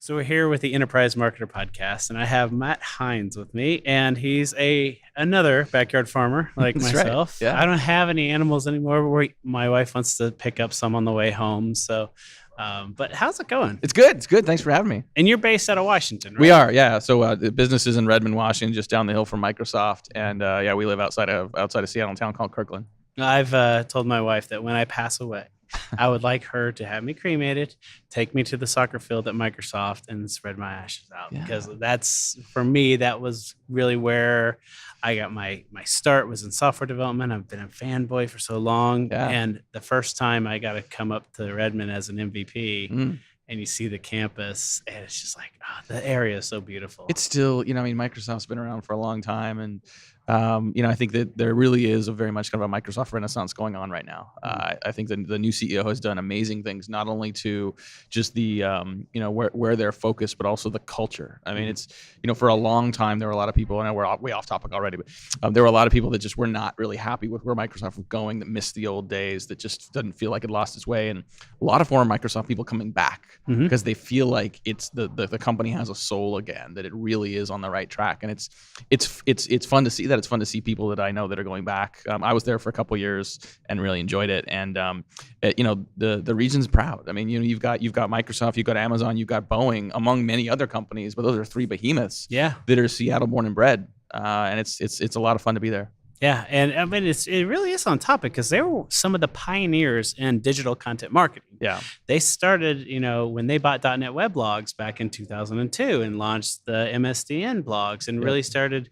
So we're here with the Enterprise Marketer Podcast, and I have Matt Heinz with me, and he's another backyard farmer like That's myself. right. Yeah. I don't have any animals anymore, but my wife wants to pick up some on the way home. So, but how's it going? It's good. It's good. Thanks for having me. And you're based out of Washington, right? We are, yeah. So the business is in Redmond, Washington, just down the hill from Microsoft, and we live outside of Seattle, in a town called Kirkland. I've told my wife that when I pass away, I would like her to have me cremated, take me to the soccer field at Microsoft, and spread my ashes out. Yeah. Because that's, for me, that was really where I got my start, was in software development. I've been a fanboy for so long. Yeah. And the first time I got to come up to Redmond as an MVP, and you see the campus, and it's just like, the area is so beautiful. It's still, Microsoft's been around for a long time, and I think that there really is a very much kind of a Microsoft renaissance going on right now. I think that the new CEO has done amazing things, not only to just the, where they're focused, but also the culture. I mean, it's, for a long time, there were a lot of people, and we're way off topic already, but there were a lot of people that just were not really happy with where Microsoft was going, that missed the old days, that just doesn't feel like it lost its way. And a lot of former Microsoft people coming back because they feel like it's the company has a soul again, that it really is on the right track. And it's fun to see that. It's fun to see people that I know that are going back. I was there for a couple of years and really enjoyed it. And the region's proud. I mean, you've got Microsoft, you've got Amazon, you've got Boeing, among many other companies, but those are three behemoths that are Seattle born and bred. And it's a lot of fun to be there. Yeah, and I mean, it really is on topic because they were some of the pioneers in digital content marketing. Yeah, they started, when they bought .NET Weblogs back in 2002 and launched the MSDN blogs, and really started,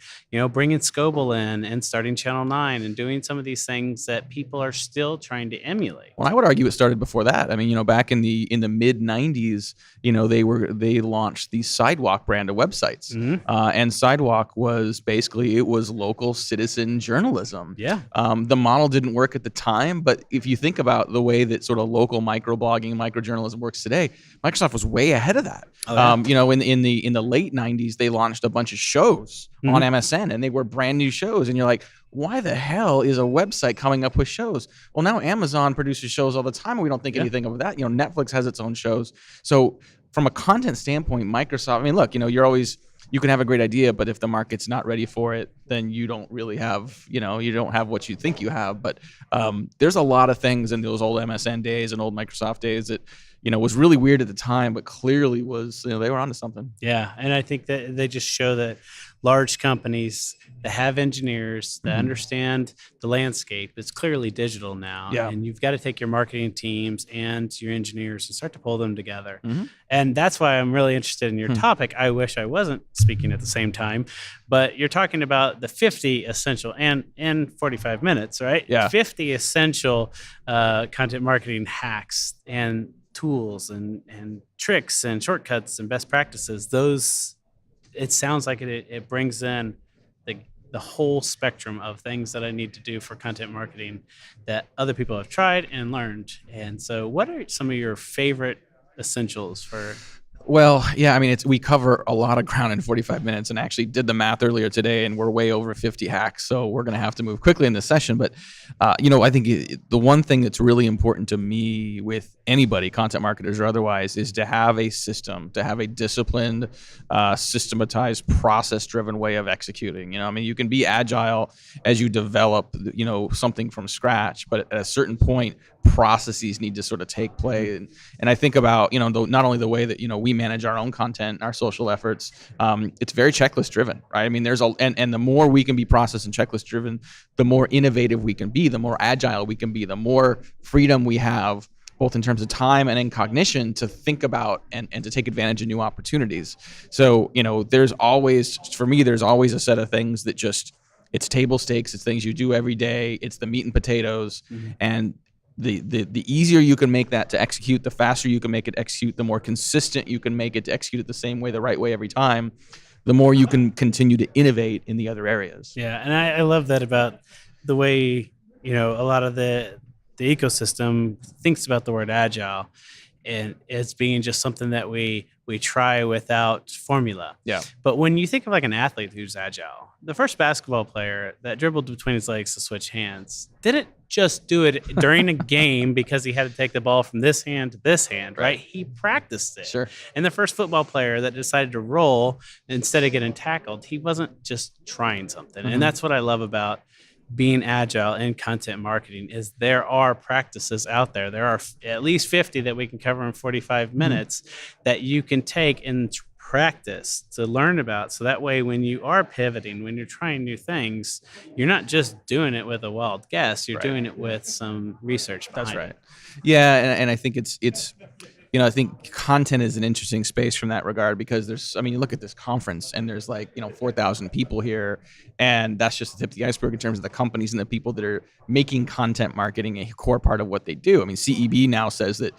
bringing Scoble in and starting Channel 9 and doing some of these things that people are still trying to emulate. Well, I would argue it started before that. I mean, back in the mid 90s, they launched the Sidewalk brand of websites, and Sidewalk was basically, it was local citizen journalism. Yeah. The model didn't work at the time, but if you think about the way that sort of local microblogging, microjournalism works today, Microsoft was way ahead of that. In the late 90s, they launched a bunch of shows on MSN, and they were brand new shows. And you're like, why the hell is a website coming up with shows? Well, now Amazon produces shows all the time, and we don't think anything of that. Netflix has its own shows. So from a content standpoint, Microsoft, I mean, look, you can have a great idea, but if the market's not ready for it, then you don't really have, you don't have what you think you have. But there's a lot of things in those old MSN days and old Microsoft days that, was really weird at the time, but clearly was, they were onto something. Yeah. And I think that they just show that large companies that have engineers that understand the landscape, it's clearly digital now. Yeah. And you've got to take your marketing teams and your engineers and start to pull them together. And that's why I'm really interested in your topic. I wish I wasn't speaking at the same time, but you're talking about the 50 essential and 45 minutes, right? Yeah. 50 essential content marketing hacks and tools and tricks and shortcuts and best practices. Those, it sounds like it brings in the whole spectrum of things that I need to do for content marketing that other people have tried and learned. And so what are some of your favorite essentials for? Well, yeah, I mean, we cover a lot of ground in 45 minutes, and actually did the math earlier today, and we're way over 50 hacks. So we're going to have to move quickly in this session. But, I think the one thing that's really important to me with anybody, content marketers or otherwise, is to have a system, to have a disciplined, systematized, process-driven way of executing. You can be agile as you develop, something from scratch, but at a certain point, processes need to sort of take play. And I think about, not only the way that, we manage our own content, our social efforts, it's very checklist driven, right? I mean, and the more we can be process and checklist driven, the more innovative we can be, the more agile we can be, the more freedom we have, both in terms of time and in cognition, to think about and to take advantage of new opportunities. So, there's always a set of things that it's table stakes, it's things you do every day, it's the meat and potatoes. And the easier you can make that to execute, the faster you can make it execute, the more consistent you can make it to execute it the same way, the right way every time, the more you can continue to innovate in the other areas. Yeah, and I love that about the way, a lot of the ecosystem thinks about the word agile, and it's being just something that we We try without formula. Yeah. But when you think of like an athlete who's agile, the first basketball player that dribbled between his legs to switch hands didn't just do it during a game because he had to take the ball from this hand to this hand, right? He practiced it. Sure. And the first football player that decided to roll instead of getting tackled, he wasn't just trying something. And that's what I love about being agile in content marketing is there are practices out there. There are at least 50 that we can cover in 45 minutes that you can take and practice to learn about. So that way, when you are pivoting, when you're trying new things, you're not just doing it with a wild guess. You're doing it with some research behind That's right. it. Yeah, and I think it's I think content is an interesting space from that regard because you look at this conference and there's 4,000 people here, and that's just the tip of the iceberg in terms of the companies and the people that are making content marketing a core part of what they do. I mean, CEB now says that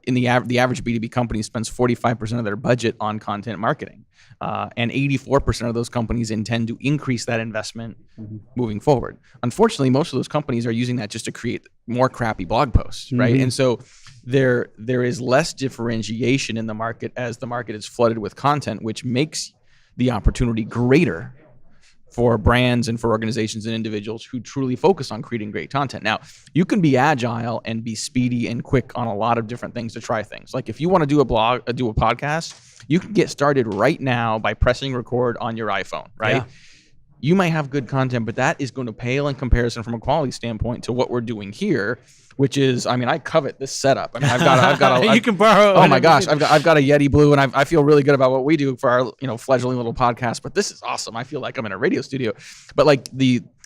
in the average B2B company spends 45% of their budget on content marketing, and 84% of those companies intend to increase that investment moving forward. Unfortunately, most of those companies are using that just to create more crappy blog posts, right? And so there is less differentiation in the market as the market is flooded with content, which makes the opportunity greater for brands and for organizations and individuals who truly focus on creating great content. Now, you can be agile and be speedy and quick on a lot of different things to try things. Like if you want to do a podcast, you can get started right now by pressing record on your iPhone, right? Yeah. You might have good content, but that is going to pale in comparison from a quality standpoint to what we're doing here, which is, I covet this setup. I've got you can borrow. Oh my gosh, I've got a Yeti Blue, and I feel really good about what we do for our fledgling little podcast. But this is awesome. I feel like I'm in a radio studio. But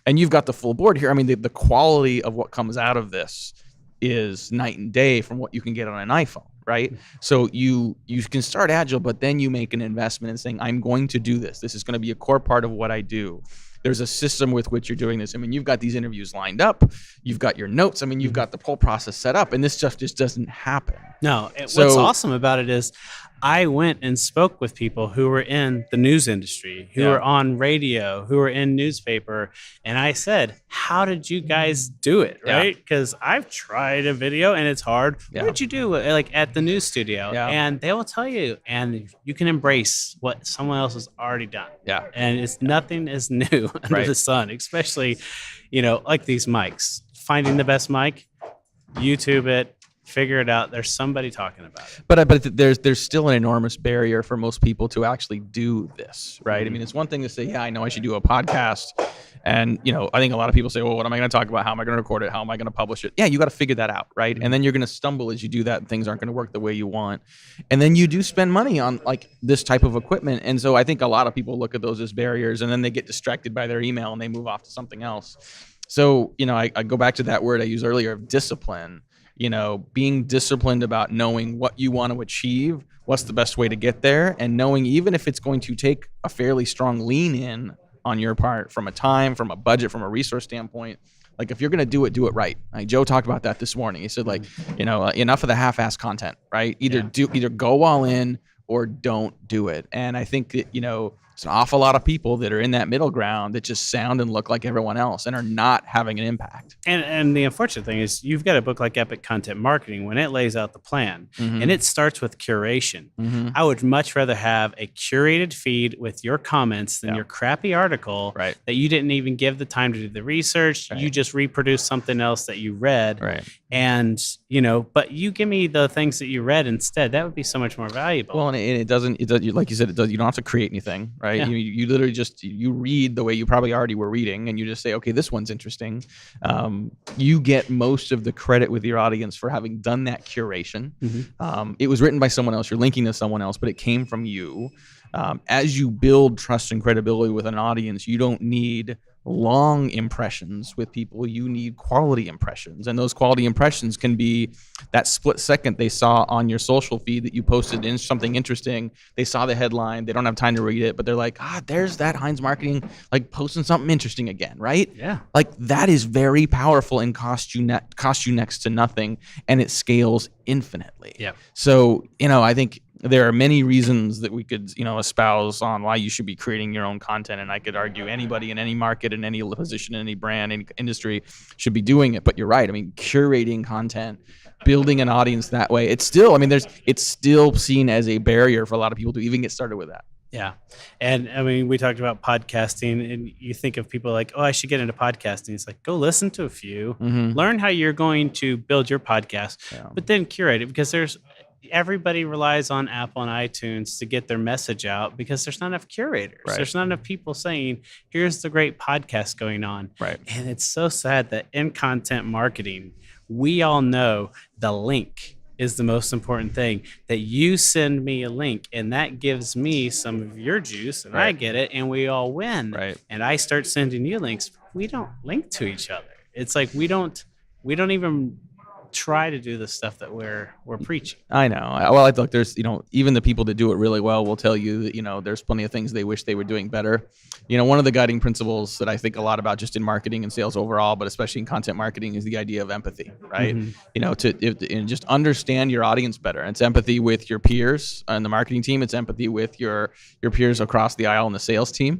and you've got the full board here. The quality of what comes out of this is night and day from what you can get on an iPhone, right? So you can start agile, but then you make an investment in saying, I'm going to do this. This is going to be a core part of what I do. There's a system with which you're doing this. You've got these interviews lined up. You've got your notes. You've got the whole process set up, and this stuff just doesn't happen. No, what's awesome about it is I went and spoke with people who were in the news industry, who were on radio, who were in newspaper. And I said, how did you guys do it? Right? Because I've tried a video and it's hard. What did you do at the news studio? Yeah. And they will tell you, and you can embrace what someone else has already done. Yeah. And nothing is new under the sun, especially, like these mics. Finding the best mic, YouTube it, figure it out. There's somebody talking about it. But there's still an enormous barrier for most people to actually do this, right? It's one thing to say, I know I should do a podcast. And, I think a lot of people say, well, what am I going to talk about? How am I going to record it? How am I going to publish it? Yeah, you got to figure that out, right? And then you're going to stumble as you do that, and things aren't going to work the way you want. And then you do spend money on this type of equipment. And so I think a lot of people look at those as barriers, and then they get distracted by their email and they move off to something else. So, I go back to that word I used earlier of discipline. Being disciplined about knowing what you want to achieve, what's the best way to get there, and knowing even if it's going to take a fairly strong lean in on your part from a time, from a budget, from a resource standpoint. If you're going to do it right. Joe talked about that this morning. He said enough of the half-assed content, right? Either go all in or don't do it. And I think that, it's an awful lot of people that are in that middle ground that just sound and look like everyone else and are not having an impact. And the unfortunate thing is you've got a book like Epic Content Marketing when it lays out the plan and it starts with curation. I would much rather have a curated feed with your comments than your crappy article that you didn't even give the time to do the research. You just reproduced something else that you read. And, but you give me the things that you read instead. That would be so much more valuable. Well, and it doesn't, like you said, you don't have to create anything, right? Yeah. You literally just, you read the way you probably already were reading and you just say, okay, this one's interesting. You get most of the credit with your audience for having done that curation. It was written by someone else. You're linking to someone else, but it came from you. As you build trust and credibility with an audience, you don't need long impressions with people. You need quality impressions, and those quality impressions can be that split second they saw on your social feed that you posted in something interesting. They saw the headline, they don't have time to read it, but they're like, there's that Heinz Marketing posting something interesting again, right? Yeah, that is very powerful and cost you next to nothing, and it scales infinitely. Yeah. So I think there are many reasons that we could, espouse on why you should be creating your own content. And I could argue anybody in any market, in any position, in any brand, any industry should be doing it. But you're right. I mean, curating content, building an audience that way, it's still seen as a barrier for a lot of people to even get started with that. Yeah. And I mean, we talked about podcasting, and you think of people like, oh, I should get into podcasting. It's like, go listen to a few, learn how you're going to build your podcast, but then curate it, because everybody relies on Apple and iTunes to get their message out, because there's not enough curators. Right. There's not enough people saying, here's the great podcast going on. Right. And it's so sad that in content marketing, we all know the link is the most important thing, that you send me a link and that gives me some of your juice and I get it and we all win. Right. And I start sending you links. We don't link to each other. It's like we don't even try to do the stuff that we're preaching. I know. Well, look, there's, even the people that do it really well will tell you that, there's plenty of things they wish they were doing better. One of the guiding principles that I think a lot about just in marketing and sales overall, but especially in content marketing, is the idea of empathy, right? And just understand your audience better. And it's empathy with your peers on the marketing team. It's empathy with your peers across the aisle in the sales team.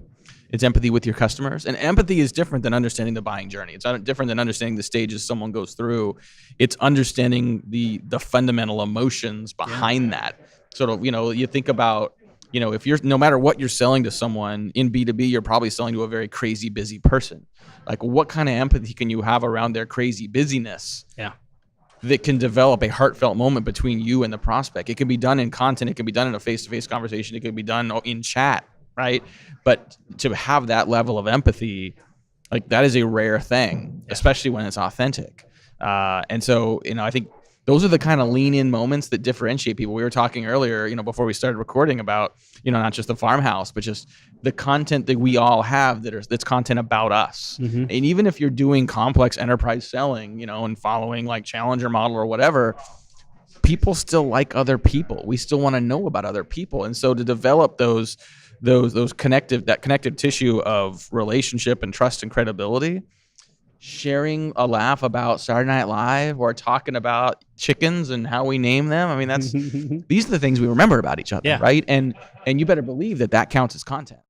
It's empathy with your customers. And empathy is different than understanding the buying journey. It's different than understanding the stages someone goes through. It's understanding the fundamental emotions behind that. Sort of, you think about, if you're, no matter what you're selling to someone in B2B, you're probably selling to a very crazy, busy person. Like, what kind of empathy can you have around their crazy busyness? Yeah. That can develop a heartfelt moment between you and the prospect. It can be done in content. It can be done in a face-to-face conversation. It can be done in chat. Right. But to have that level of empathy, like, that is a rare thing, especially when it's authentic. And so, I think those are the kind of lean in moments that differentiate people. We were talking earlier, before we started recording about, not just the farmhouse, but just the content that we all have that's content about us. And even if you're doing complex enterprise selling, and following like Challenger model or whatever, people still like other people. We still want to know about other people. And so to develop that connective tissue of relationship and trust and credibility, sharing a laugh about Saturday Night Live or talking about chickens and how we name them. I mean, these are the things we remember about each other, right? And you better believe that counts as content.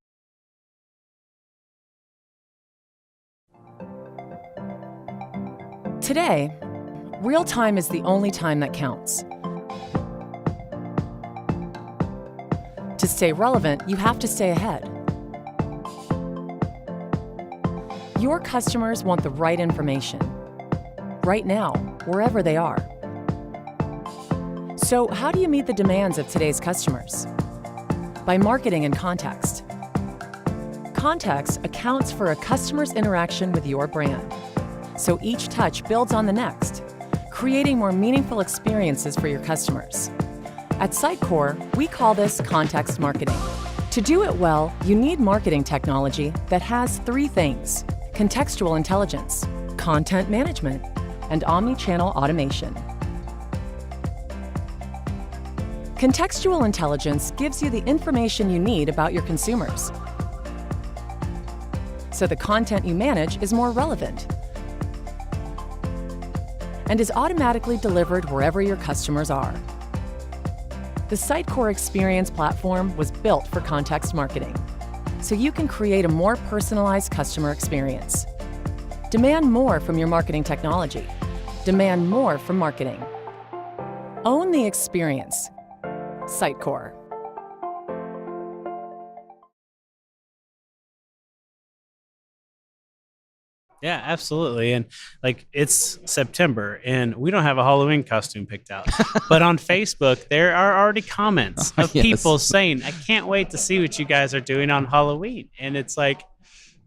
Today, real time is the only time that counts. To stay relevant, you have to stay ahead. Your customers want the right information, right now, wherever they are. So how do you meet the demands of today's customers? By marketing in context. Context accounts for a customer's interaction with your brand. So each touch builds on the next, creating more meaningful experiences for your customers. At Sitecore, we call this context marketing. To do it well, you need marketing technology that has three things: contextual intelligence, content management, and omni-channel automation. Contextual intelligence gives you the information you need about your consumers, so the content you manage is more relevant and is automatically delivered wherever your customers are. The Sitecore Experience platform was built for context marketing, so you can create a more personalized customer experience. Demand more from your marketing technology. Demand more from marketing. Own the experience. Sitecore. Yeah, absolutely. And like, it's September and we don't have a Halloween costume picked out. But on Facebook, there are already comments of people saying, I can't wait to see what you guys are doing on Halloween. And it's like,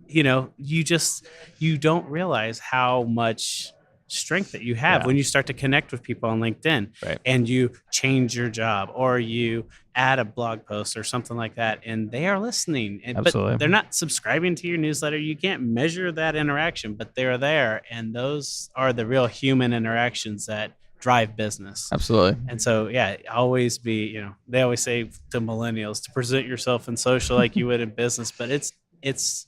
you don't realize how much strength that you have when you start to connect with people on LinkedIn, and you change your job or you add a blog post or something like that, and they are listening. But they're not subscribing to your newsletter. You can't measure that interaction, but they're there, and those are the real human interactions that drive business. Absolutely. And so, always be, they always say to millennials to present yourself in social like you would in business, but it's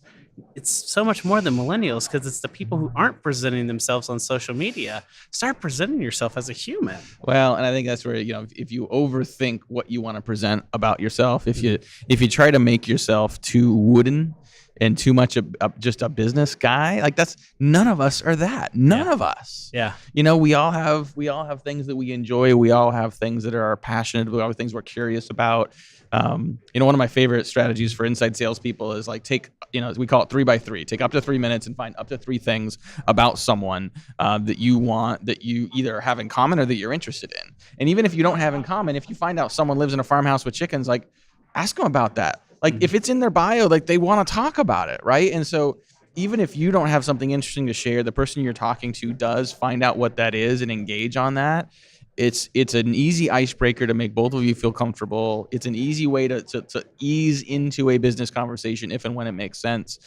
it's so much more than millennials, because it's the people who aren't presenting themselves on social media. Start presenting yourself as a human. Well, and I think that's where, if you overthink what you want to present about yourself, if you try to make yourself too wooden and too much just a business guy, like none of us are that. None of us. Yeah. We all have things that we enjoy. We all have things that are passionate. We all have things we're curious about. One of my favorite strategies for inside salespeople is like we call it 3x3. Take up to 3 minutes and find up to 3 things about someone that you either have in common or that you're interested in. And even if you don't have in common, if you find out someone lives in a farmhouse with chickens, like ask them about that. Like if it's in their bio, like they want to talk about it, right? And so even if you don't have something interesting to share, the person you're talking to does, find out what that is and engage on that. It's an easy icebreaker to make both of you feel comfortable. It's an easy way to ease into a business conversation if and when it makes sense.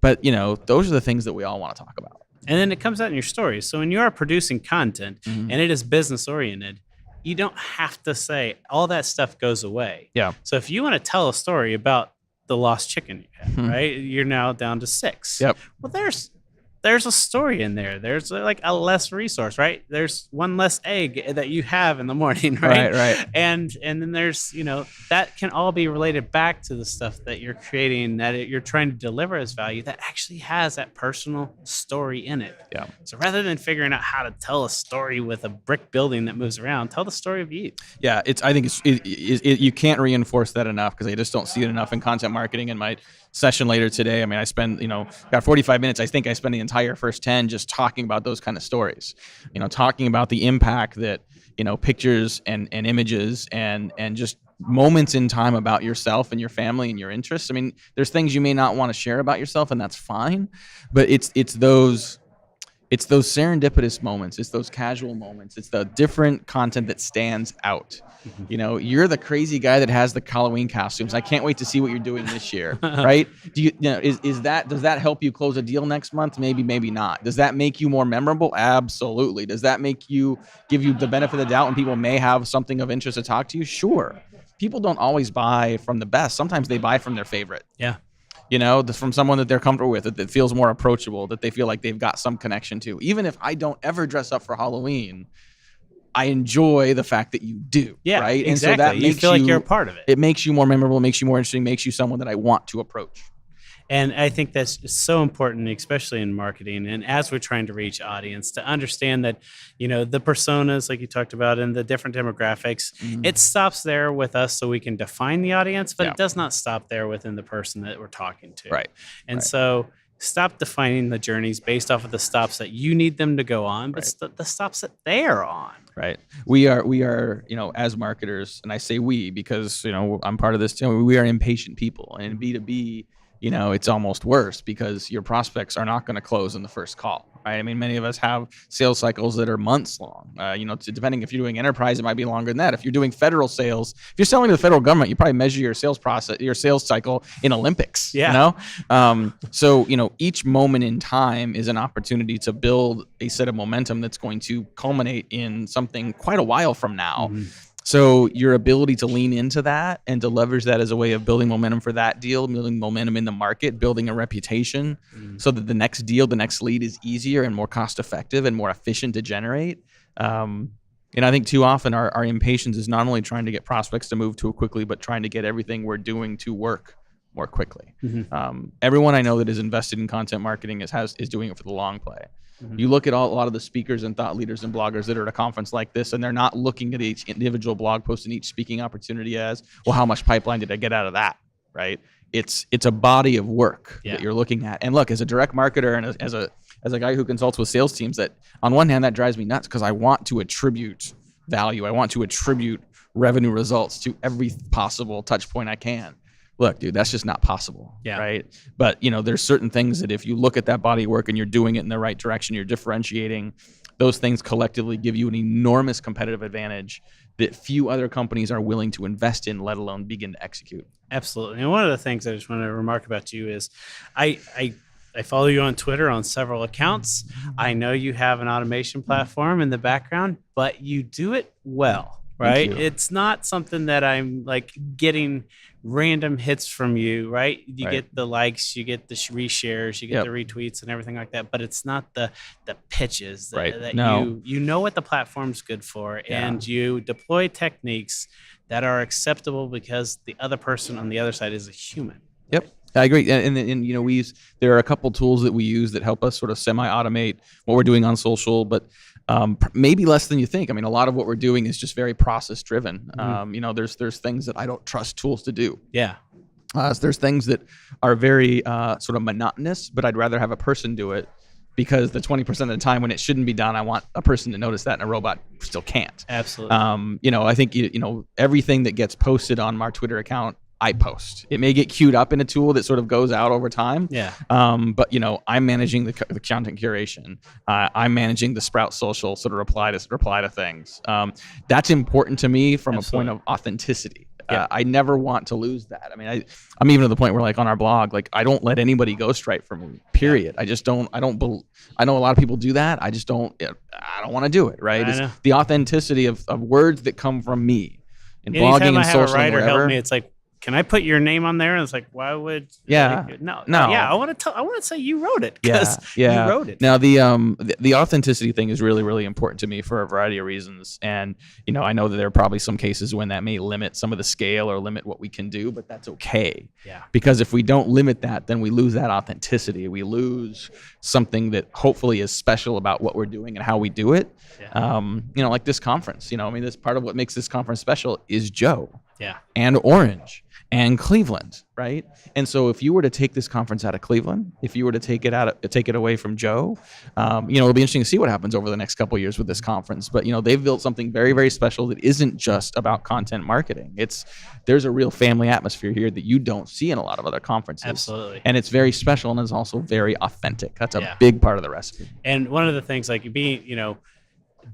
But, those are the things that we all want to talk about. And then it comes out in your stories. So when you are producing content and it is business oriented, you don't have to say all that stuff goes away. Yeah. So if you want to tell a story about the lost chicken you had, right? You're now down to 6. Yep. Well, there's a story in there. There's like a less resource, right? There's one less egg that you have in the morning, right? Right. And then there's, that can all be related back to the stuff that you're creating, that you're trying to deliver as value, that actually has that personal story in it. Yeah. So rather than figuring out how to tell a story with a brick building that moves around, tell the story of you. Yeah. I think you can't reinforce that enough, because I just don't see it enough in content marketing. In my session later today, I mean, I spend, got 45 minutes. I think I spend the entire first 10 just talking about those kind of stories, talking about the impact that, pictures and images and just moments in time about yourself and your family and your interests. I mean, there's things you may not want to share about yourself, and that's fine, but it's those serendipitous moments. It's those casual moments. It's the different content that stands out. You're the crazy guy that has the Halloween costumes. I can't wait to see what you're doing this year, right? Does that help you close a deal next month? Maybe, maybe not. Does that make you more memorable? Absolutely. Does that give you the benefit of the doubt when people may have something of interest to talk to you? Sure. People don't always buy from the best. Sometimes they buy from their favorite. Yeah. From someone that they're comfortable with, that feels more approachable, that they feel like they've got some connection to. Even if I don't ever dress up for Halloween, I enjoy the fact that you do. Yeah, right. Exactly. And so that you feel like you're a part of it. It makes you more memorable, makes you more interesting, makes you someone that I want to approach. And I think that's so important, especially in marketing. And as we're trying to reach audience, to understand that, the personas, like you talked about, and the different demographics, it stops there with us so we can define the audience, but it does not stop there within the person that we're talking to. Right. And so stop defining the journeys based off of the stops that you need them to go on, but the stops that they're on. Right. We are, as marketers, and I say we because, I'm part of this team, we are impatient people. And in B2B, it's almost worse, because your prospects are not going to close in the first call, right? I mean, many of us have sales cycles that are months long. Depending if you're doing enterprise, it might be longer than that. If you're doing federal sales, if you're selling to the federal government, you probably measure your sales cycle in Olympics. Yeah. So each moment in time is an opportunity to build a set of momentum that's going to culminate in something quite a while from now. So your ability to lean into that and to leverage that as a way of building momentum for that deal, building momentum in the market, building a reputation, so that the next deal, the next lead is easier and more cost effective and more efficient to generate. And I think too often our impatience is not only trying to get prospects to move too quickly, but trying to get everything we're doing to work more quickly. Everyone I know that is invested in content marketing is doing it for the long play. You look at a lot of the speakers and thought leaders and bloggers that are at a conference like this, and they're not looking at each individual blog post and each speaking opportunity as, well, how much pipeline did I get out of that, right? It's a body of work that you're looking at. And look, as a direct marketer and as a guy who consults with sales teams, that on one hand, that drives me nuts, because I want to attribute value. I want to attribute revenue results to every possible touch point I can. Look, dude, that's just not possible, right? But, there's certain things that if you look at that body of work and you're doing it in the right direction, you're differentiating, those things collectively give you an enormous competitive advantage that few other companies are willing to invest in, let alone begin to execute. Absolutely. And one of the things I just want to remark about you is I follow you on Twitter on several accounts. I know you have an automation platform in the background, but you do it well, right? It's not something that I'm like getting random hits from you, right? You Right. get the likes, you get the reshares, you get Yep. the retweets and everything like that, but it's not the pitches that, Right. that No. you know what the platform's good for, Yeah. and you deploy techniques that are acceptable because the other person on the other side is a human. Yep. I agree. And you know, there are a couple tools that we use that help us sort of semi-automate what we're doing on social, but maybe less than you think. I mean, a lot of what we're doing is just very process driven. You know, there's things that I don't trust tools to do. Yeah. So there's things that are very sort of monotonous, but I'd rather have a person do it, because the 20% of the time when it shouldn't be done, I want a person to notice that, and a robot still can't. Absolutely. You know, I think, you know, everything that gets posted on our Twitter account, I post. It may get queued up in a tool that sort of goes out over time. Yeah. But you know, I'm managing the content curation. I'm managing the Sprout Social sort of reply to things. That's important to me from Absolutely. a point of authenticity. Yeah. I never want to lose that. I mean, I'm even to the point where, like, on our blog, like, I don't let anybody ghostwrite for me. Period. I just don't. I know a lot of people do that. I just don't. I don't want to do it. Right. I It's know. the authenticity of words that come from me in Anytime blogging I and have social a and writer help whatever. me, it's like, can I put your name on there? And it's like, why would? Yeah. Like, no. No. Yeah. I want to say you wrote it, Yeah, because yeah. you wrote it. Now the authenticity thing is really, really important to me for a variety of reasons. And you know, I know that there are probably some cases when that may limit some of the scale or limit what we can do, but that's okay. Yeah. Because if we don't limit that, then we lose that authenticity. We lose something that hopefully is special about what we're doing and how we do it. Yeah. You know, like this conference. You know, I mean, this part of what makes this conference special is Joe Yeah. and Orange and Cleveland, right? And so if you were to take this conference out of Cleveland, if you were to take it away from Joe, you know, it'll be interesting to see what happens over the next couple of years with this conference. But you know, they've built something very, very special that isn't just about content marketing. There's a real family atmosphere here that you don't see in a lot of other conferences. Absolutely. And it's very special, and it's also very authentic. That's a Yeah. big part of the recipe. And one of the things, like, you know,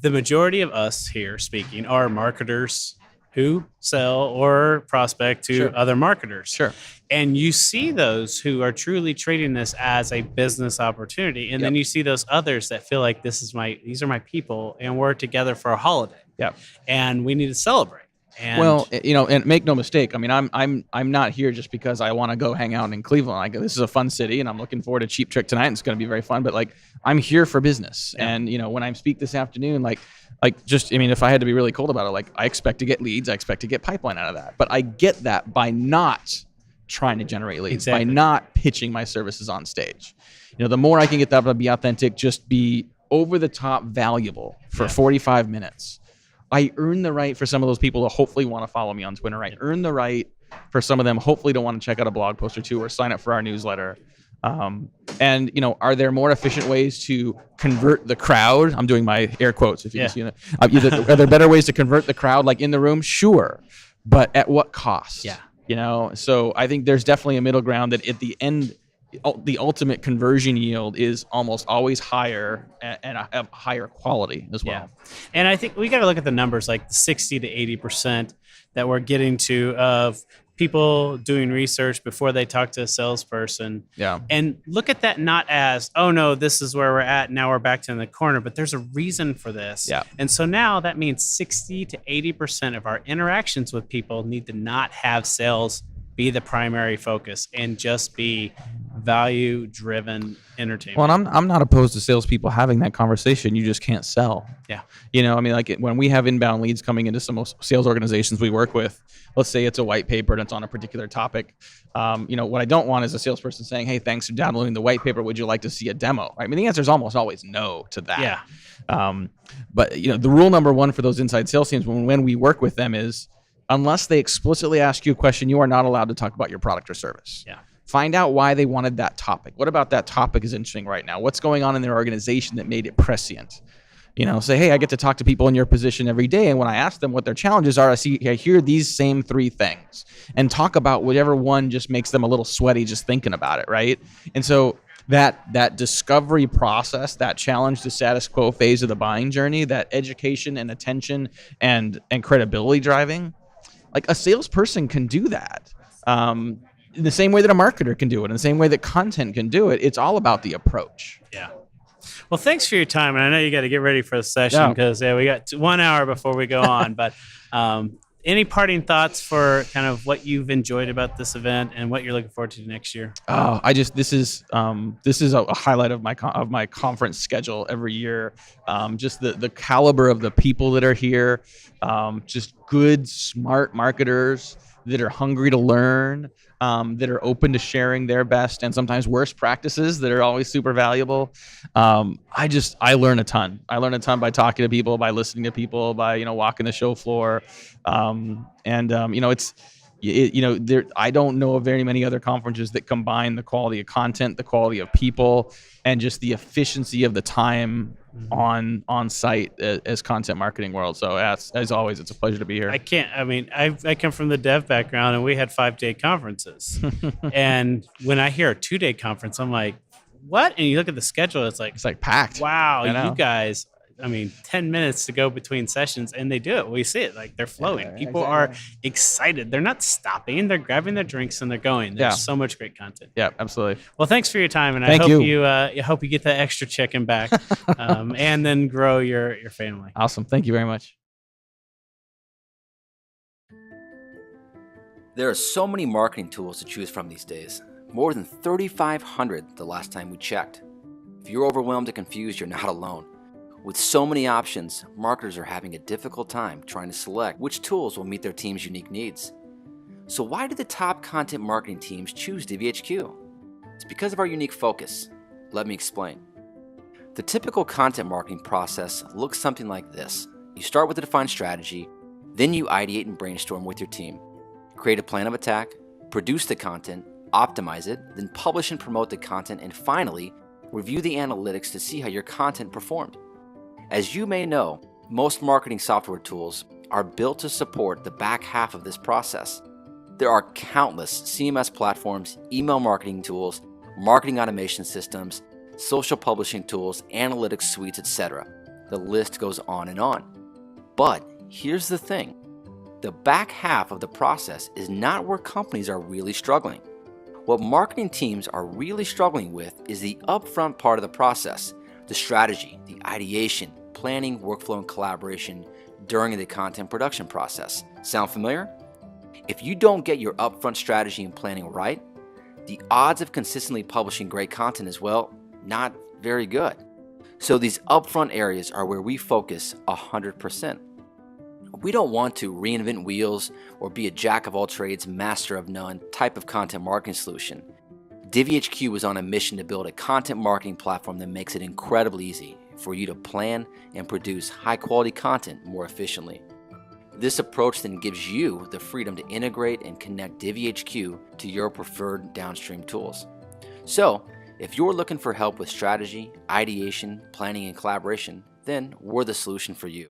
the majority of us here speaking are marketers who sell or prospect to Sure. other marketers. Sure. And you see those who are truly treating this as a business opportunity. And then Yep. you see those others that feel like these are my people, and we're together for a holiday. Yeah. And we need to celebrate. And Well, you know, and make no mistake. I mean, I'm not here just because I want to go hang out in Cleveland. Like, this is a fun city, and I'm looking forward to Cheap Trick tonight. And it's going to be very fun. But like, I'm here for business. Yeah. And you know, when I speak this afternoon, like just, I mean, if I had to be really cold about it, like, I expect to get leads, I expect to get pipeline out of that. But I get that by not trying to generate leads, Exactly. by not pitching my services on stage. You know, the more I can get that to be authentic, just be over the top valuable for 45 minutes. I earn the right for some of those people to hopefully want to follow me on Twitter. I earn the right for some of them hopefully to want to check out a blog post or two or sign up for our newsletter. And you know, are there more efficient ways to convert the crowd? I'm doing my air quotes if you can see it. Are there better ways to convert the crowd, like in the room? Sure, but at what cost? Yeah. You know, so I think there's definitely a middle ground that at the end, the ultimate conversion yield is almost always higher and a higher quality as well. Yeah. And I think we got to look at the numbers, like the 60 to 80% that we're getting to of people doing research before they talk to a salesperson. Yeah. And look at that not as, oh no, this is where we're at, now we're back to in the corner, but there's a reason for this. Yeah. And so now that means 60 to 80% of our interactions with people need to not have sales be the primary focus and just be value-driven entertainment. Well, and I'm not opposed to salespeople having that conversation. You just can't sell. Yeah. You know, I mean, like when we have inbound leads coming into some sales organizations we work with, let's say it's a white paper and it's on a particular topic. You know, what I don't want is a salesperson saying, "Hey, thanks for downloading the white paper. Would you like to see a demo?" I mean, the answer is almost always no to that. Yeah. But you know, the rule number one for those inside sales teams when we work with them is, unless they explicitly ask you a question, you are not allowed to talk about your product or service. Yeah. Find out why they wanted that topic. What about that topic is interesting right now? What's going on in their organization that made it prescient? You know, say, hey, I get to talk to people in your position every day, and when I ask them what their challenges are, I hear these same three things, and talk about whatever one just makes them a little sweaty just thinking about it, right? And so that discovery process, that challenge to status quo phase of the buying journey, that education and attention and credibility driving, like a salesperson can do that. In the same way that a marketer can do it, in the same way that content can do it. It's all about the approach. Yeah. Well, thanks for your time. And I know you got to get ready for the session because we got 1 hour before we go on. But Any parting thoughts for kind of what you've enjoyed about this event and what you're looking forward to next year? Oh, this is a highlight of my conference schedule every year. Just the caliber of the people that are here, just good, smart marketers that are hungry to learn, that are open to sharing their best and sometimes worst practices that are always super valuable. I learn a ton. I learn a ton by talking to people, by listening to people, by walking the show floor, I don't know of very many other conferences that combine the quality of content, the quality of people, and just the efficiency of the time on site as Content Marketing World. So as always, it's a pleasure to be here. I come from the dev background, and we had 5-day conferences. And when I hear a 2-day conference, I'm like, what? And you look at the schedule, it's like packed. Wow, you guys. 10 minutes to go between sessions, and they do it. We see it, like they're flowing. Yeah, People exactly. are excited. They're not stopping. They're grabbing their drinks and they're going. There's so much great content. Yeah, absolutely. Well, thanks for your time, and Thank I hope you. I hope you get that extra chicken back, and then grow your family. Awesome. Thank you very much. There are so many marketing tools to choose from these days. More than 3,500 the last time we checked. If you're overwhelmed and confused, you're not alone. With so many options, marketers are having a difficult time trying to select which tools will meet their team's unique needs. So why do the top content marketing teams choose DVHQ? It's because of our unique focus. Let me explain. The typical content marketing process looks something like this. You start with a defined strategy, then you ideate and brainstorm with your team. Create a plan of attack, produce the content, optimize it, then publish and promote the content, and finally, review the analytics to see how your content performed. As you may know, most marketing software tools are built to support the back half of this process. There are countless CMS platforms, email marketing tools, marketing automation systems, social publishing tools, analytics suites, etc. The list goes on and on. But here's the thing. The back half of the process is not where companies are really struggling. What marketing teams are really struggling with is the upfront part of the process, the strategy, the ideation, planning, workflow, and collaboration during the content production process. Sound familiar? If you don't get your upfront strategy and planning right, the odds of consistently publishing great content is, well, not very good. So these upfront areas are where we focus 100%. We don't want to reinvent wheels or be a jack of all trades, master of none type of content marketing solution. DVHQ was on a mission to build a content marketing platform that makes it incredibly easy for you to plan and produce high-quality content more efficiently. This approach then gives you the freedom to integrate and connect DVHQ to your preferred downstream tools. So, if you're looking for help with strategy, ideation, planning, and collaboration, then we're the solution for you.